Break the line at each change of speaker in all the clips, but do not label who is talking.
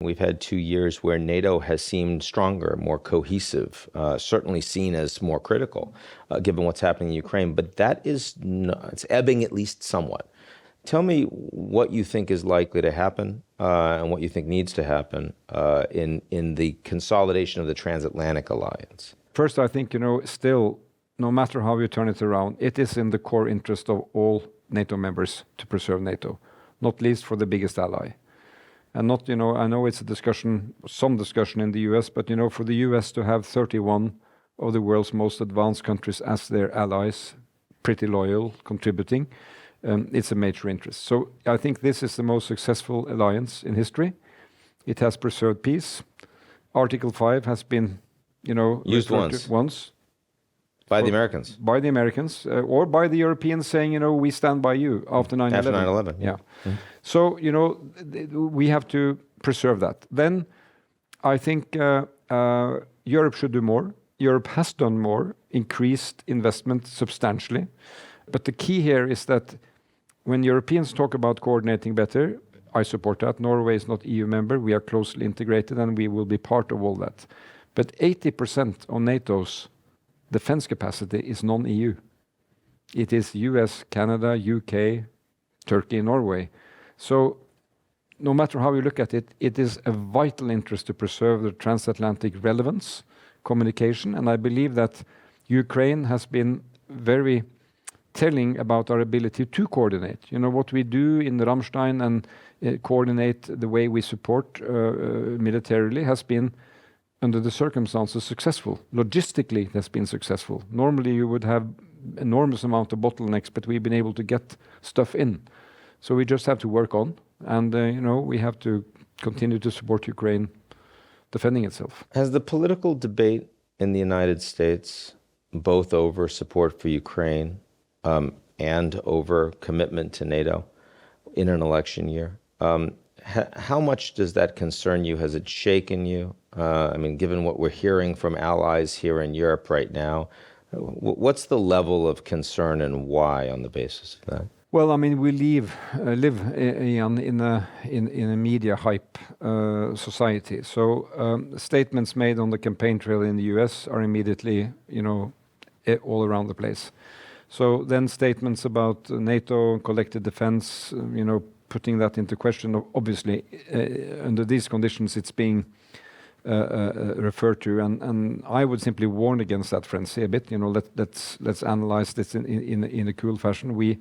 We've had 2 years where NATO has seemed stronger, more cohesive, certainly seen as more critical, given what's happening in Ukraine. But that is, it's ebbing at least somewhat. Tell me what you think is likely to happen and what you think needs to happen in the consolidation of the transatlantic alliance.
First, I think, still, no matter how you turn it around, it is in the core interest of all NATO members to preserve NATO, not least for the biggest ally. And not, I know it's a discussion, some discussion in the US, but, for the US to have 31 of the world's most advanced countries as their allies, pretty loyal, contributing, it's a major interest. So I think this is the most successful alliance in history. It has preserved peace. Article 5 has been,
used once. By the Americans.
By the Americans, or by the Europeans saying, we stand by you after 9/11.
After 9/11.
Yeah. Mm-hmm. So, we have to preserve that. Then I think Europe should do more. Europe has done more, increased investment substantially. But the key here is that when Europeans talk about coordinating better, I support that. Norway is not EU member. We are closely integrated and we will be part of all that. But 80% of NATO's defense capacity is non-EU. It is US, Canada, UK, Turkey, Norway. So no matter how you look at it, it is a vital interest to preserve the transatlantic relevance, communication, and I believe that Ukraine has been very telling about our ability to coordinate. What we do in Ramstein and coordinate the way we support militarily has been, under the circumstances, successful. Logistically, it has been successful. Normally, you would have enormous amount of bottlenecks, but we've been able to get stuff in. So we just have to work on, and we have to continue to support Ukraine defending itself.
Has the political debate in the United States, both over support for Ukraine and over commitment to NATO in an election year, how much does that concern you? Has it shaken you? Given what we're hearing from allies here in Europe right now, what's the level of concern and why on the basis of that?
Well, we live Ian, in a media hype society. So statements made on the campaign trail in the US are immediately, all around the place. So then statements about NATO, collective defense, putting that into question, obviously, under these conditions, it's being referred to, and I would simply warn against that frenzy a bit. Let's analyze this in a cool fashion. We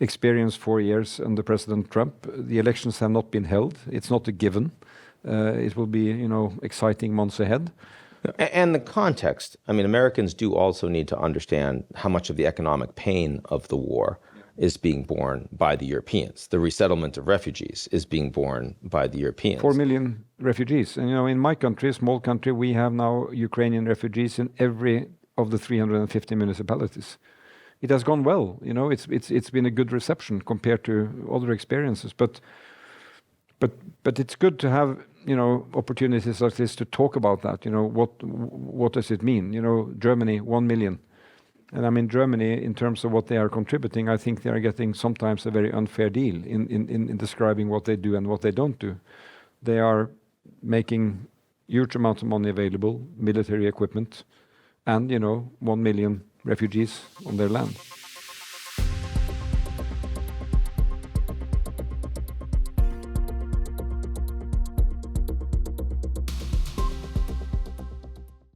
experienced 4 years under President Trump. The elections have not been held. It's not a given. It will be, exciting months ahead.
And the context. Americans do also need to understand how much of the economic pain of the war is being borne by the Europeans. The resettlement of refugees is being borne by the Europeans.
4 million refugees. And, in my country, a small country, we have now Ukrainian refugees in every of the 350 municipalities. It has gone well. It's been a good reception compared to other experiences. But it's good to have, opportunities like this to talk about that. What does it mean? Germany, 1 million. And Germany, in terms of what they are contributing, I think they are getting sometimes a very unfair deal in describing what they do and what they don't do. They are making huge amounts of money available, military equipment, and, 1 million refugees on their land.